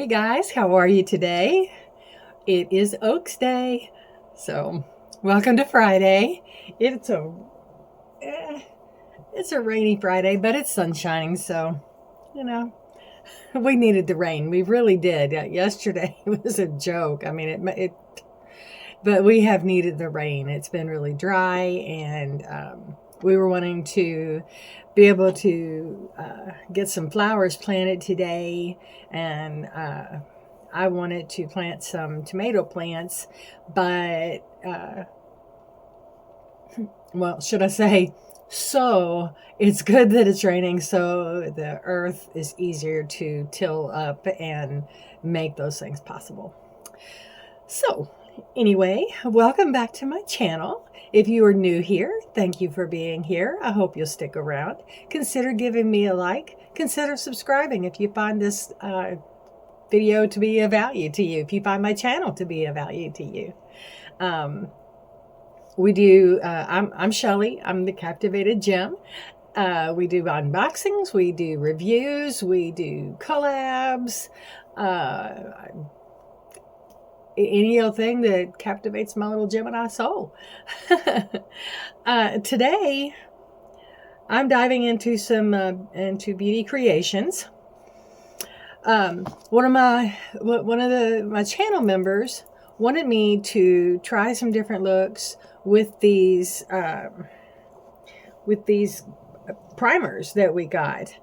Hey guys, how are you today? It is Oaks Day, so welcome to Friday. It's a eh, it's a rainy Friday, but it's sun shining, so you know we needed the rain. We really did. Yesterday was a joke. I mean, but we have needed the rain. It's been really dry, and we were wanting to be able to get some flowers planted today, and I wanted to plant some tomato plants, but well, should I say, so it's good that it's raining, so the earth is easier to till up and make those things possible. So, anyway, welcome back to my channel. If you are new here, thank you for being here. I hope you'll stick around. Consider giving me a like. Consider subscribing if you find this video to be of value to you, if you find my channel to be of value to you. I'm Shelly. I'm the Captivated Gem. We do unboxings, we do reviews, we do collabs, any old thing that captivates my little Gemini soul. Today, I'm diving into some into beauty creations. One of my channel members wanted me to try some different looks with these primers that we got.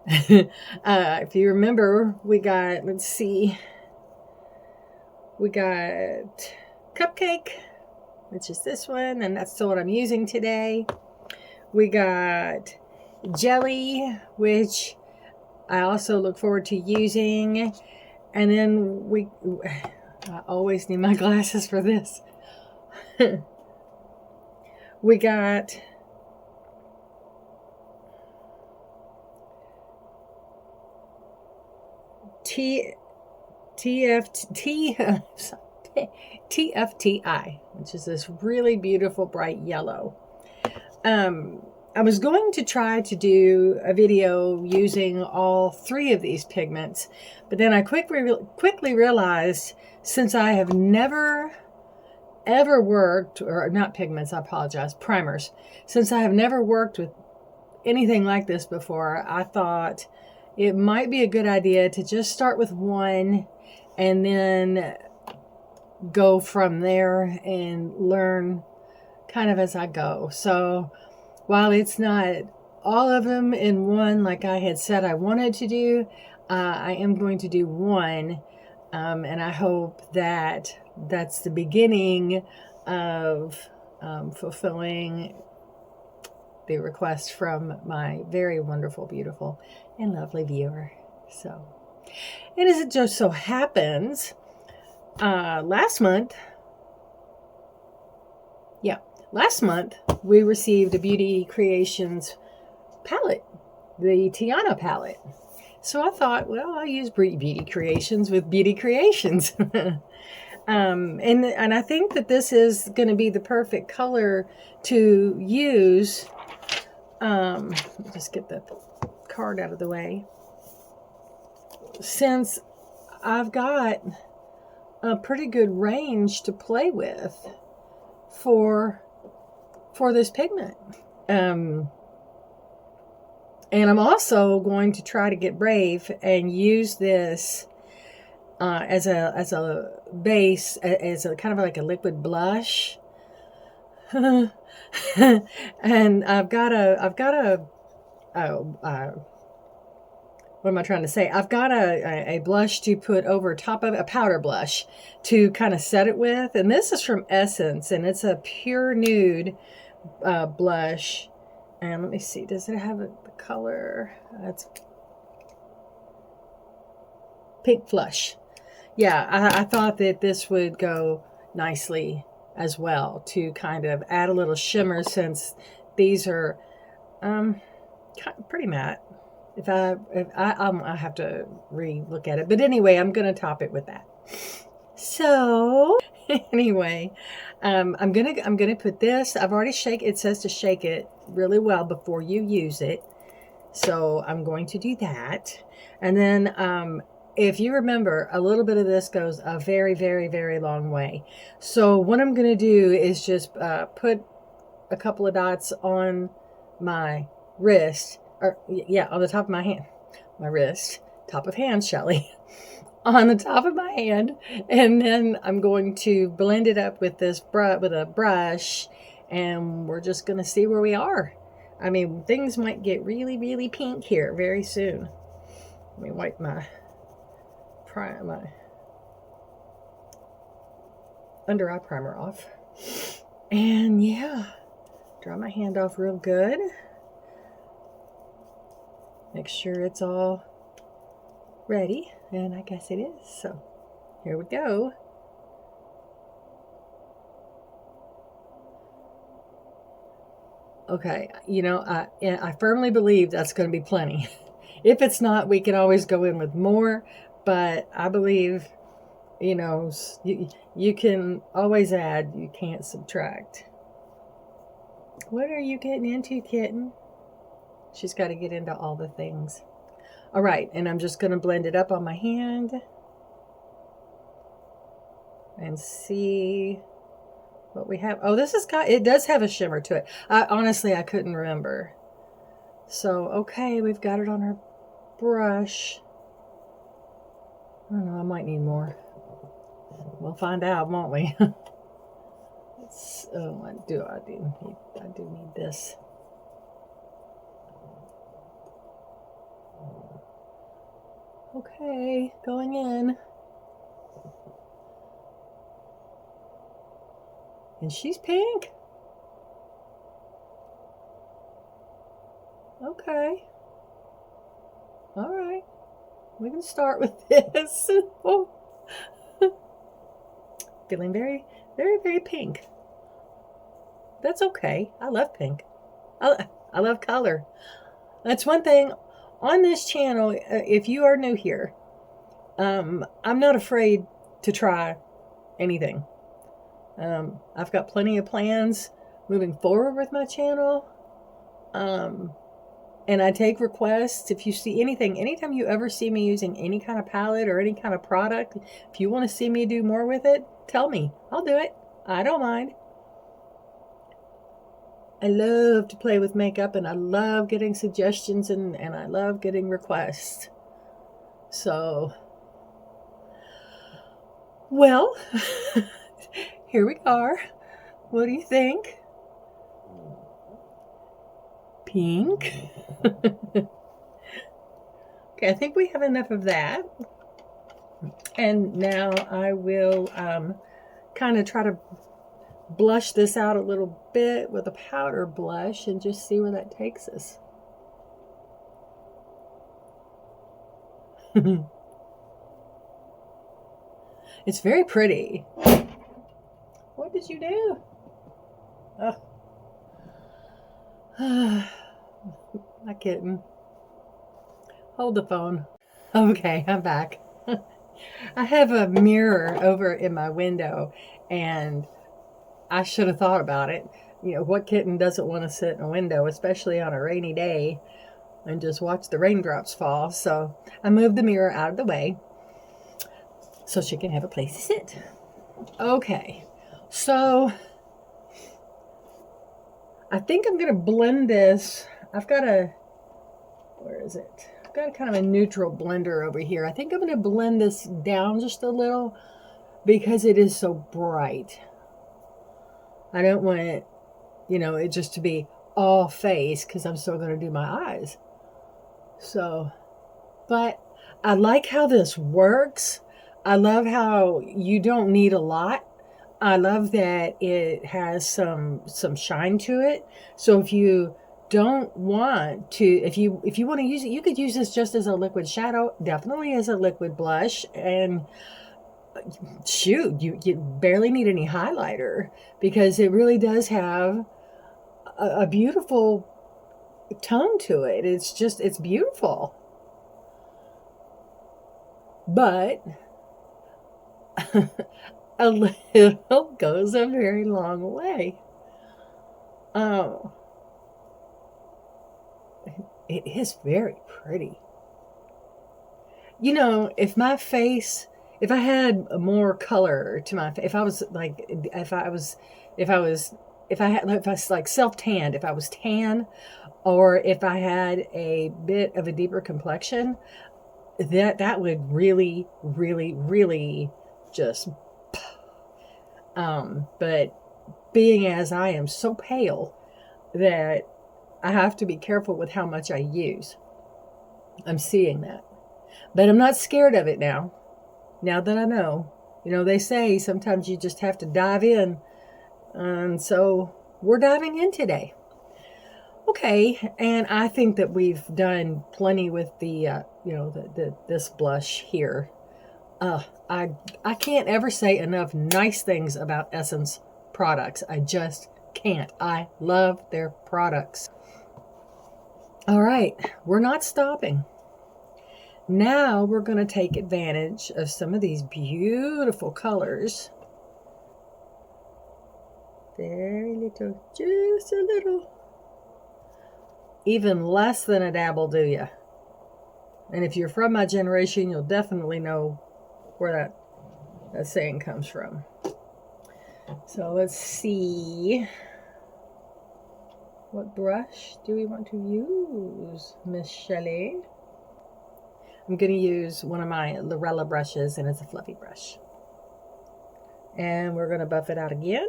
If you remember, we got, let's see, we got Cupcake, which is this one, and that's still what I'm using today. We got Jelly, which I also look forward to using. And then I always need my glasses for this. We got TFTI, which is this really beautiful bright yellow. I was going to try to do a video using all three of these pigments, but then I quickly realized, since I have never ever worked, or not pigments, I apologize, primers, since I have never worked with anything like this before, I thought it might be a good idea to just start with one and then go from there and learn kind of as I go. So while it's not all of them in one like I had said I wanted to do, I am going to do one, and I hope that that's the beginning of fulfilling the request from my very wonderful, beautiful, and lovely viewer. So, and as it just so happens, last month we received a Beauty Creations palette, the Tiana palette. So I thought, well, I'll use Beauty Creations with Beauty Creations. And I think that this is going to be the perfect color to use. Just get the card out of the way. Since I've got a pretty good range to play with for this pigment. And I'm also going to try to get brave and use this as a base, as a kind of like a liquid blush. And I've got what am I trying to say? I've got a blush to put over top of a powder blush to kind of set it with. And this is from Essence, and it's a pure nude blush. And let me see, does it have the color? It's Pink Flush. Yeah, I thought that this would go nicely as well to kind of add a little shimmer, since these are pretty matte. I have to re-look at it, but anyway, I'm going to top it with that. So anyway, I'm gonna put this. I've already it says to shake it really well before you use it, so I'm going to do that. And then if you remember, a little bit of this goes a very, very, very long way. So what I'm going to do is just put a couple of dots on my wrist, or yeah, on the top of my hand, my wrist, top of hand, Shelly, on the top of my hand, and then I'm going to blend it up with this with a brush, and we're just going to see where we are. I mean, things might get really, really pink here very soon. Let me wipe my under eye primer off. And yeah, dry my hand off real good. Make sure it's all ready, and I guess it is. So here we go. Okay, you know, I firmly believe that's going to be plenty. If it's not, we can always go in with more, but I believe, you know, you can always add, you can't subtract. What are you getting into, kitten? She's got to get into all the things. All right, and I'm just going to blend it up on my hand and see what we have. Oh, it does have a shimmer to it. Honestly, I couldn't remember. So, okay, we've got it on our brush. I don't know, I might need more. We'll find out, won't we? I do need this. Okay, going in. And she's pink. Okay. All right. We can start with this. Oh. Feeling very, very, very pink. That's okay. I love pink. I love color. That's one thing on this channel. If you are new here, I'm not afraid to try anything. I've got plenty of plans moving forward with my channel. And I take requests. If you see anything, anytime you ever see me using any kind of palette or any kind of product, if you want to see me do more with it, tell me. I'll do it. I don't mind. I love to play with makeup, and I love getting suggestions, and I love getting requests. So, well, here we are. What do you think? Pink. Okay, I think we have enough of that. And now I will kind of try to blush this out a little bit with a powder blush and just see where that takes us. It's very pretty. What did you do? Oh. My kitten. Hold the phone. Okay, I'm back. I have a mirror over in my window, and I should have thought about it. You know, what kitten doesn't want to sit in a window, especially on a rainy day, and just watch the raindrops fall? So I moved the mirror out of the way so she can have a place to sit. Okay, so I think I'm going to blend this. I've got where is it? I've got kind of a neutral blender over here. I think I'm going to blend this down just a little because it is so bright. I don't want it, you know, it just to be all face because I'm still going to do my eyes. So, but I like how this works. I love how you don't need a lot. I love that it has some shine to it. So if you don't want to, if you want to use it, you could use this just as a liquid shadow, definitely as a liquid blush, and shoot, you barely need any highlighter because it really does have a beautiful tone to it. It's beautiful. But a little goes a very long way. Oh, it is very pretty. you know, if my face, if I had more color to my face, if I was like, if I was, if I was like self-tanned, if I was tan, or if I had a bit of a deeper complexion, that would really, really, really just, but being as I am so pale that I have to be careful with how much I use. I'm seeing that. But I'm not scared of it now. Now that I know. You know, they say sometimes you just have to dive in. And so we're diving in today. Okay, and I think that we've done plenty with the, this blush here. I can't ever say enough nice things about Essence products. I just can't. I love their products. All right, we're not stopping. Now we're going to take advantage of some of these beautiful colors. Very little, just a little. Even less than a dab will do you. And if you're from my generation, you'll definitely know where that saying comes from. So let's see. What brush do we want to use, Miss Shelley? I'm going to use one of my Lorella brushes, and it's a fluffy brush. And we're going to buff it out again.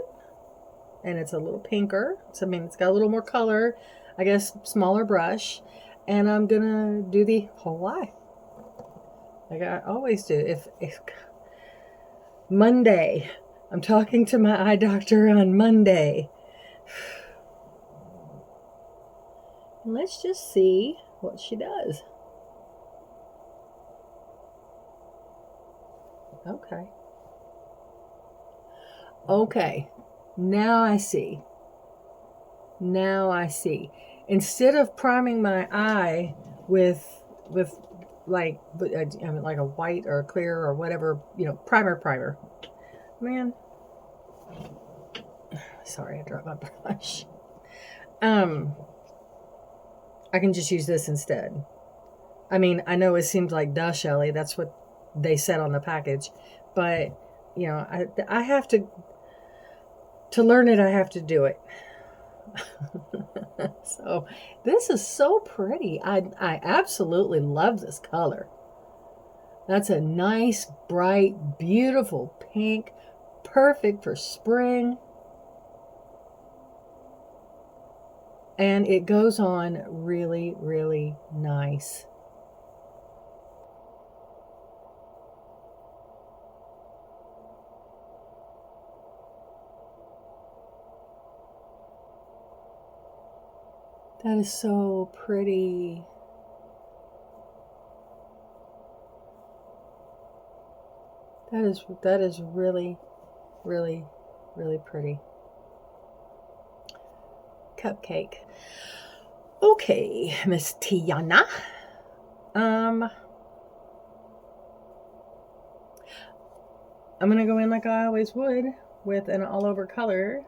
And it's a little pinker. So, I mean, it's got a little more color. I guess smaller brush. And I'm going to do the whole eye. Like I always do. If Monday, I'm talking to my eye doctor on Monday. Let's just see what she does. Okay. Okay. Now I see. Now I see. Instead of priming my eye with like like a white or a clear or whatever, you know, primer. Man. Sorry, I dropped my brush. I can just use this instead. I mean, I know it seems like duh, Shelly. That's what they said on the package. But, you know, I have to learn it, I have to do it. So, this is so pretty. I absolutely love this color. That's a nice, bright, beautiful pink. Perfect for spring. And it goes on really, really nice. That is so pretty. That is really, really, really pretty. Cupcake. Okay, Miss Tiana. I'm gonna go in like I always would with an all over color.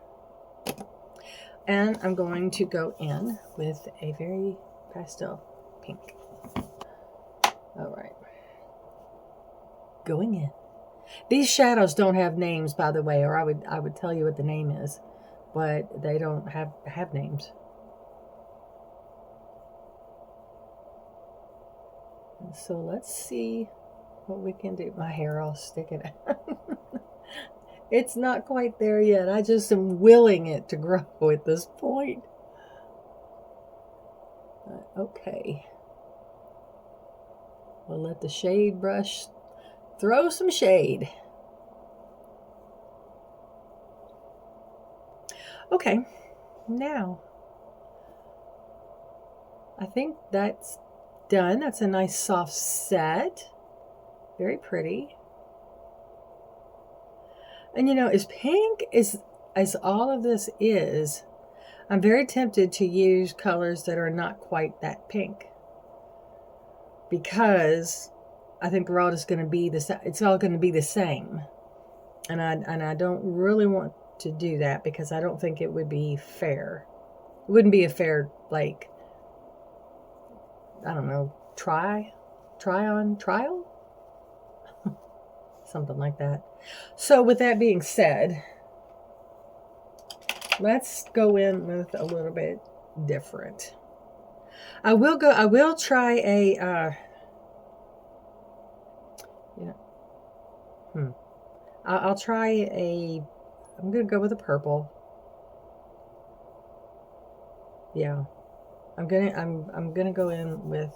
And I'm going to go in with a very pastel pink. All right. Going in. These shadows don't have names, by the way, or I would tell you what the name is, but they don't have names. And so let's see what we can do. My hair all sticking out. It's not quite there yet. I just am willing it to grow at this point. Okay. We'll let the shade brush throw some shade. Okay, now I think that's done. That's a nice soft set. Very pretty. And you know, as pink as all of this is, I'm very tempted to use colors that are not quite that pink, because I think they're all just going to be it's all going to be the same, and I don't really want to do that, because I don't think it would be fair. It wouldn't be a fair, like, I don't know, try on trial. something like that. So with that being said, let's go in with a little bit different. I will try a, I'll try I'm going to go with a purple. Yeah. I'm going to go in with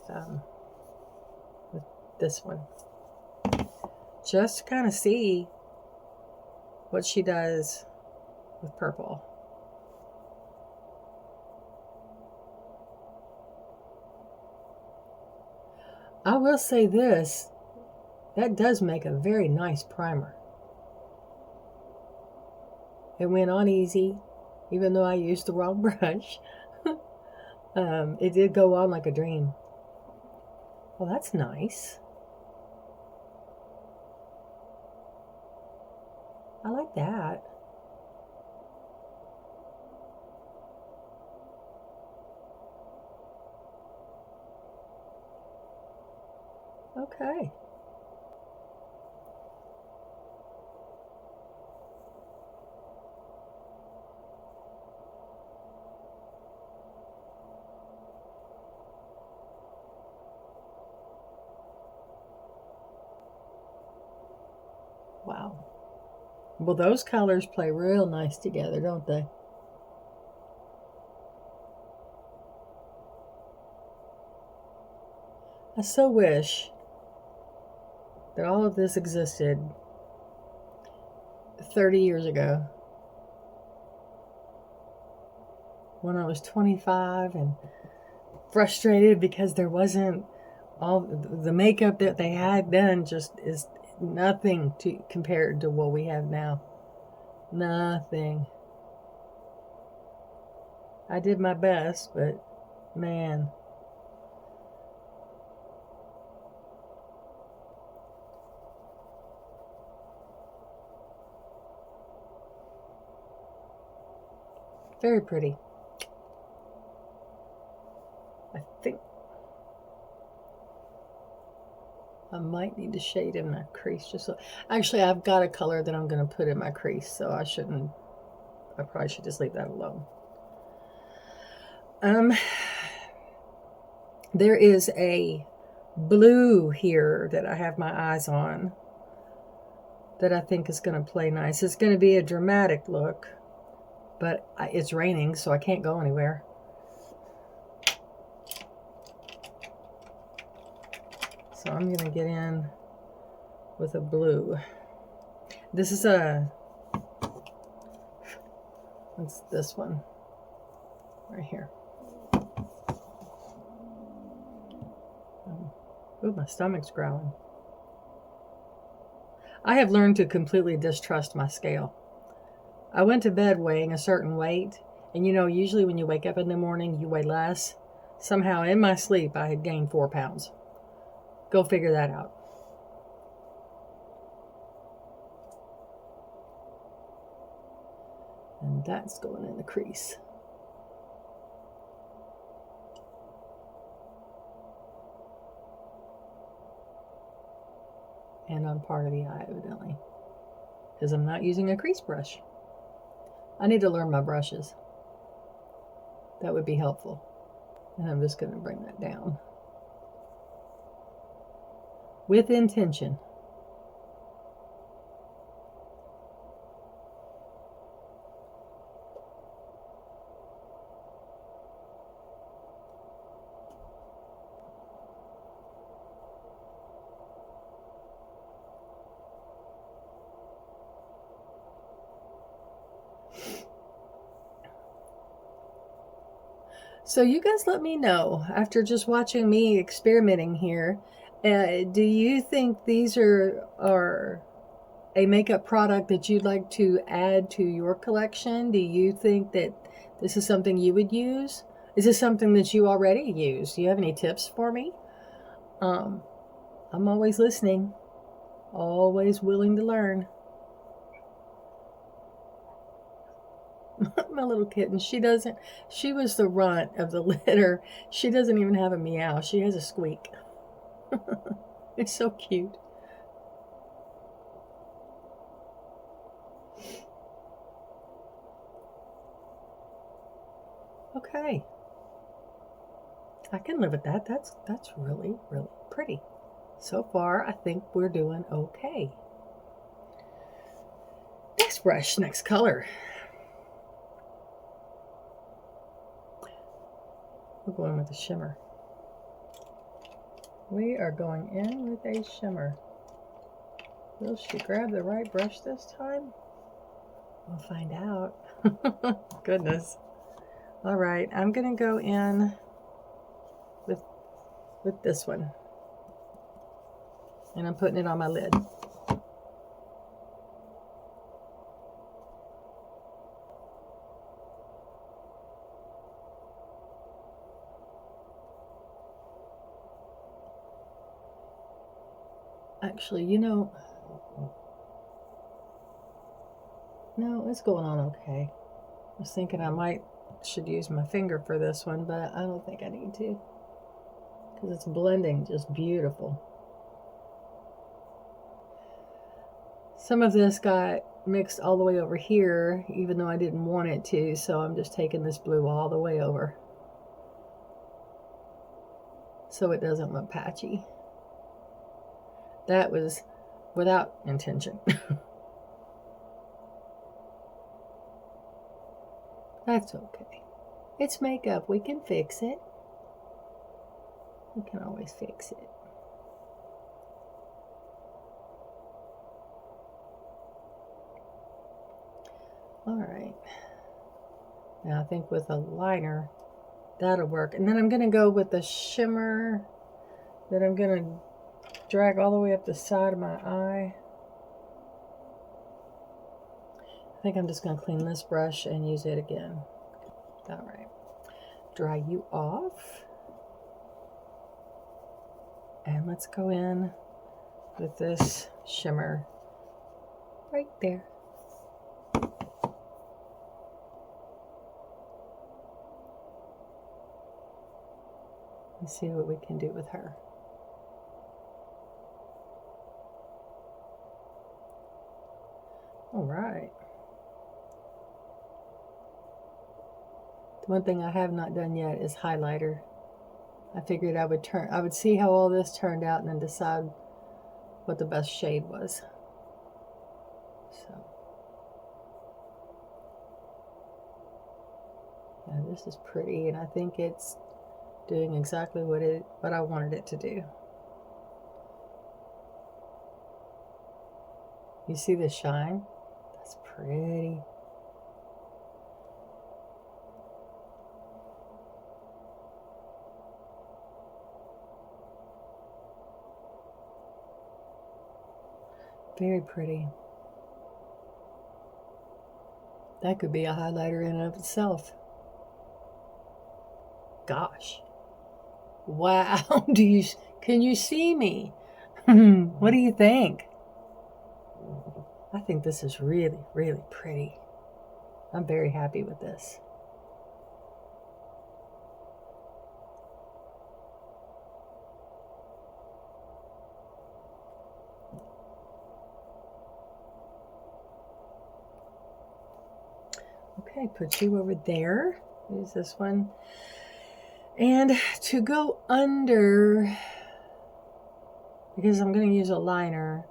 this one. Just to kind of see what she does with purple. I will say this, that does make a very nice primer. It went on easy, even though I used the wrong brush. It did go on like a dream. Well, that's nice. I like that. Okay. Wow. Well, those colors play real nice together, don't they? I so wish that all of this existed 30 years ago when I was 25 and frustrated because there wasn't all the makeup that they had then just is nothing to compared to what we have now. Nothing. I did my best, but man. Very pretty. I think I might need to shade in my crease just so. Actually, I've got a color that I'm going to put in my crease, so I probably should just leave that alone. There is a blue here that I have my eyes on that I think is going to play nice. It's going to be a dramatic look, but it's raining, so I can't go anywhere. So I'm going to get in with a blue. This is it's this one right here. Ooh, my stomach's growling. I have learned to completely distrust my scale. I went to bed weighing a certain weight, and you know, usually when you wake up in the morning, you weigh less. Somehow in my sleep, I had gained 4 pounds. Go figure that out. And that's going in the crease. And on part of the eye, evidently. Because I'm not using a crease brush. I need to learn my brushes. That would be helpful. And I'm just going to bring that down. With intention. So you guys let me know, after just watching me experimenting here, do you think these are a makeup product that you'd like to add to your collection? Do you think that this is something you would use? Is this something that you already use? Do you have any tips for me? I'm always listening, always willing to learn. My little kitten, she was the runt of the litter. She doesn't even have a meow. She has a squeak. It's so cute. Okay. I can live with that. That's really, really pretty. So far, I think we're doing okay. Next brush, next color. We're going with a shimmer. We are going in with a shimmer. Will she grab the right brush this time? We'll find out. Goodness. All right, I'm gonna go in with this one. And I'm putting it on my lid. Actually, you know, no, it's going on okay. I was thinking I should use my finger for this one, but I don't think I need to, because it's blending just beautiful. Some of this got mixed all the way over here, even though I didn't want it to, so I'm just taking this blue all the way over so it doesn't look patchy. That was without intention. That's okay. It's makeup. We can fix it. We can always fix it. All right. Now I think with a liner, that'll work. And then I'm going to go with the shimmer that I'm going to drag all the way up the side of my eye. I think I'm just going to clean this brush and use it again. All right. Dry you off. And let's go in with this shimmer right there. And see what we can do with her. All right. The one thing I have not done yet is highlighter. I figured I would see how all this turned out and then decide what the best shade was. So, yeah, this is pretty, and I think it's doing exactly what I wanted it to do. You see the shine? That's pretty. Very pretty. That could be a highlighter in and of itself. Gosh. Wow. Can you see me? What do you think? I think this is really, really pretty. I'm very happy with this. Okay, put you over there. Use this one. And to go under, because I'm going to use a liner,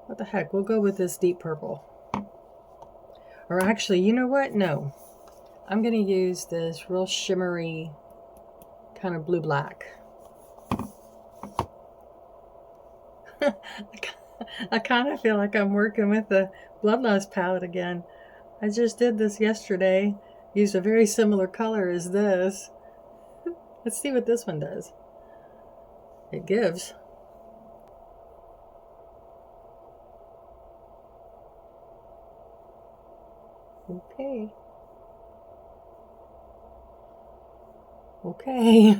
what the heck, we'll go with this deep purple. Or actually, you know what? No. I'm going to use this real shimmery kind of blue-black. I kind of feel like I'm working with the Bloodlust palette again. I just did this yesterday. Used a very similar color as this. Let's see what this one does. It gives. Okay. Okay.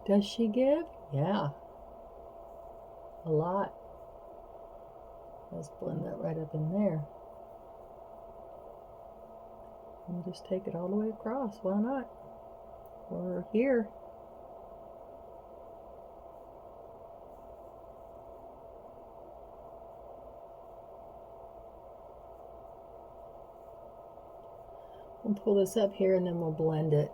Does she give? Yeah. A lot. Let's blend that right up in there. And just take it all the way across. Why not? Or here. We'll pull this up here and then we'll blend it.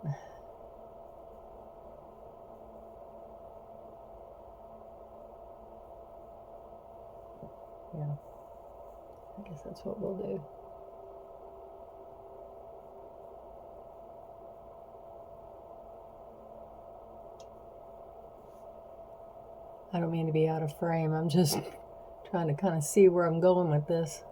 Yeah, I guess that's what we'll do. I don't mean to be out of frame. I'm just trying to kind of see where I'm going with this.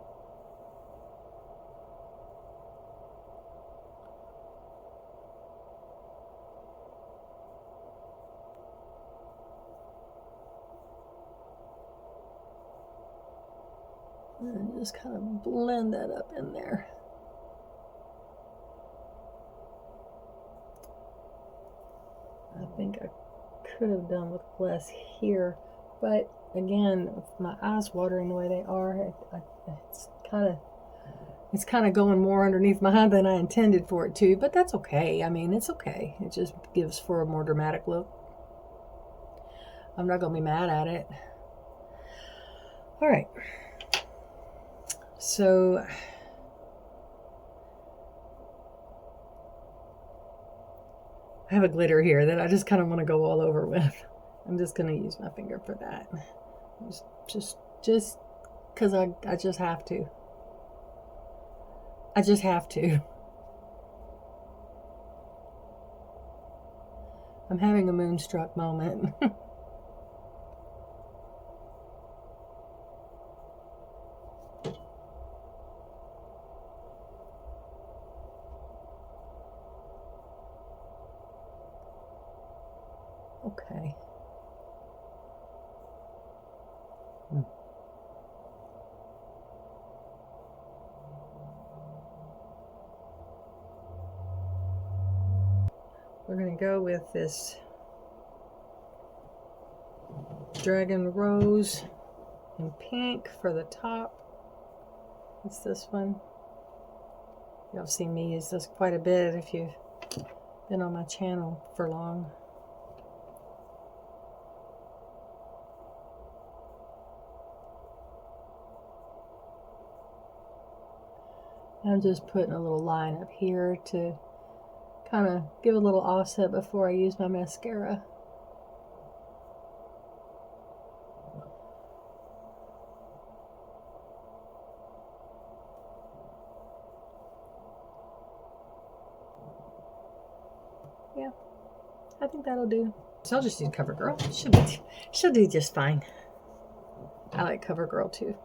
And just kind of blend that up in there. I think I could have done with less here, but again, with my eyes watering the way they are, it's kind of going more underneath my eye than I intended for it to, but that's okay. I mean, it's okay. It just gives for a more dramatic look. I'm not gonna be mad at it. All right. So I have a glitter here that I just kind of want to go all over with. I'm just going to use my finger for that. Just because I just have to. I just have to. I'm having a moonstruck moment. Okay. We're going to go with this Dragon Rose in pink for the top. It's this one. Y'all have seen me use this quite a bit if you've been on my channel for long. I'm just putting a little line up here to kind of give a little offset before I use my mascara. Yeah, I think that'll do. So I'll just use CoverGirl. She'll do just fine. I like CoverGirl too.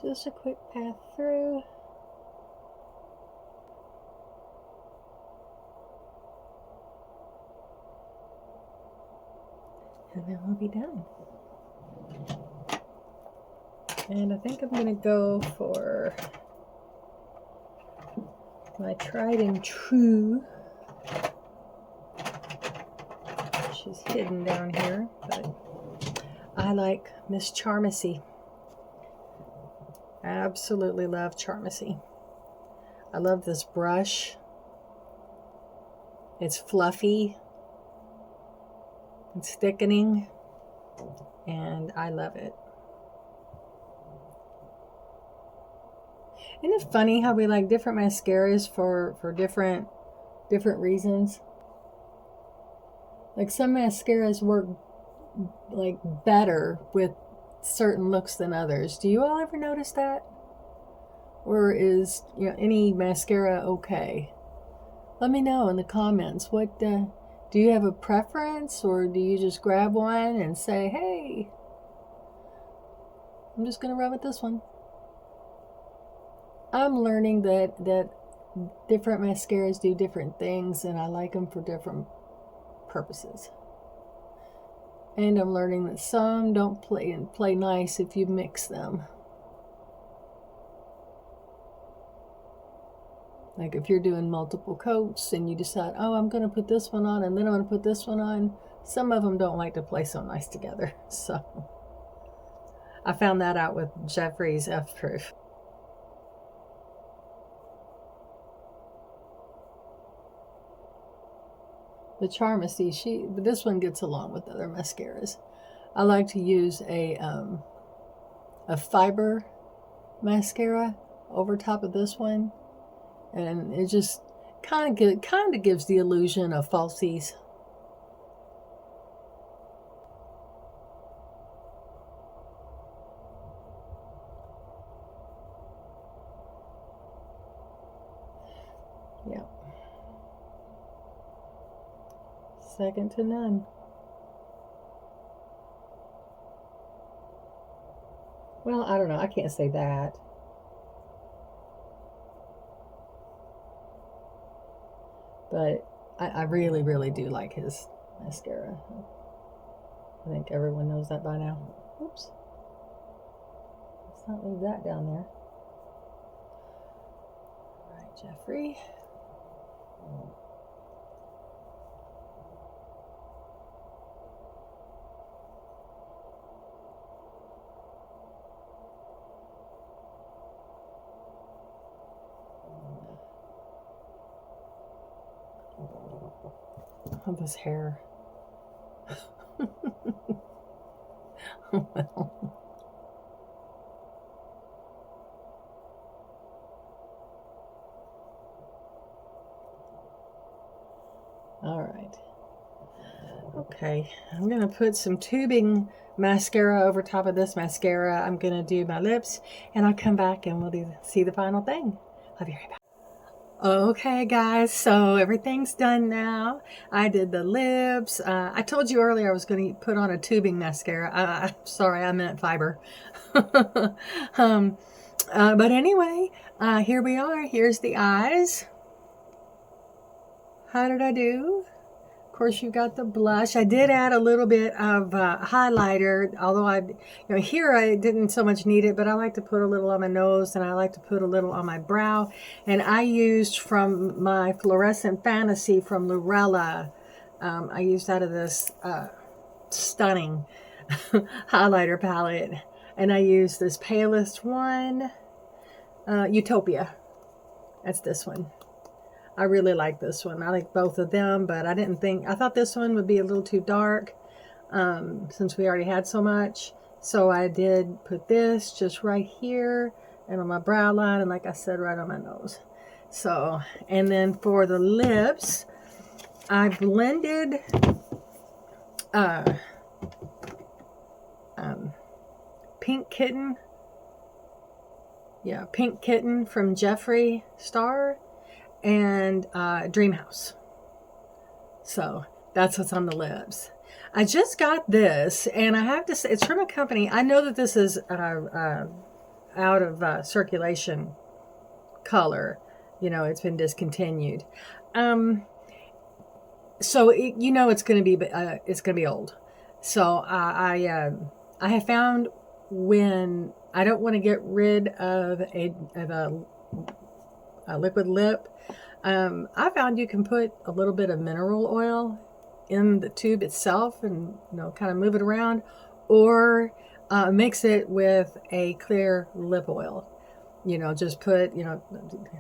Just a quick path through. And then we'll be done. And I think I'm going to go for my tried and true. She's hidden down here, but I like Miss Charmacy. I absolutely love Charmacy. I love this brush. It's fluffy. It's thickening. And I love it. Isn't it funny how we like different mascaras for different reasons? Like some mascaras work like better with certain looks than others. Do you all ever notice that? Or is, you know, any mascara okay? Let me know in the comments. What do you have a preference, or do you just grab one and say, hey, I'm just gonna run with this one? I'm learning that different mascaras do different things, and I like them for different purposes. And I'm learning that some don't play nice if you mix them. Like if you're doing multiple coats and you decide, oh, I'm going to put this one on and then I'm going to put this one on, some of them don't like to play so nice together. So I found that out with Jeffree's F-Proof. The charm is, see, this one gets along with other mascaras. I like to use a fiber mascara over top of this one, and it just kind of gives the illusion of falsies. Yeah. Second to none. Well, I don't know. I can't say that. But I really, really do like his mascara. I think everyone knows that by now. Oops. Let's not leave that down there. All right, Jeffree. Oh, this hair. Well. All right. Okay, I'm going to put some tubing mascara over top of this mascara. I'm going to do my lips, and I'll come back and we'll see the final thing. I'll be right back. Okay, guys, so everything's done now. I did the lips. I told you earlier I was going to put on a tubing mascara. Sorry, I meant fiber. But anyway, here we are. Here's the eyes. How did I do? Of course, you got the blush. I did add a little bit of highlighter, although here I didn't so much need it, but I like to put a little on my nose and I like to put a little on my brow. And I used from my Fluorescent Fantasy from Lurella. I used out of this stunning highlighter palette, and I used this palest one, Utopia. That's this one. I really like this one. I like both of them, but I thought this one would be a little too dark since we already had so much. So I did put this just right here and on my brow line, and like I said, right on my nose. So, and then for the lips, I blended Pink Kitten. Yeah, Pink Kitten from Jeffree Star and Dream House. So that's what's on the lips. I just got this, and I have to say, it's from a company. I know that this is out of circulation color. You know, it's been discontinued. So it's going to be old. So I have found, when I don't want to get rid of a liquid lip, I found you can put a little bit of mineral oil in the tube itself and kind of move it around, or mix it with a clear lip oil. Just put,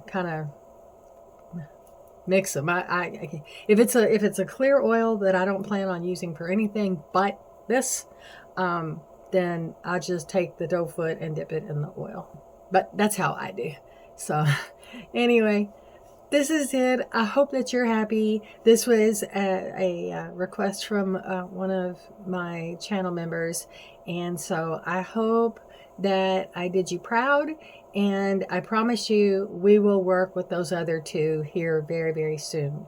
kind of mix them. If it's a clear oil that I don't plan on using for anything but this, then I just take the doe foot and dip it in the oil. But that's how I do. So anyway, this is it. I hope that you're happy. This was a request from one of my channel members, and so I hope that I did you proud, and I promise you we will work with those other two here very, very soon.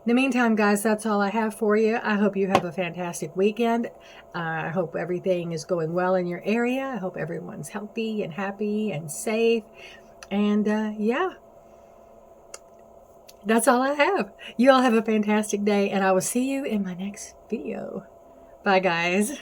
In the meantime, guys, that's all I have for you. I hope you have a fantastic weekend. I hope everything is going well in your area. I hope everyone's healthy and happy and safe. And yeah, that's all I have. You all have a fantastic day, and I will see you in my next video. Bye, guys.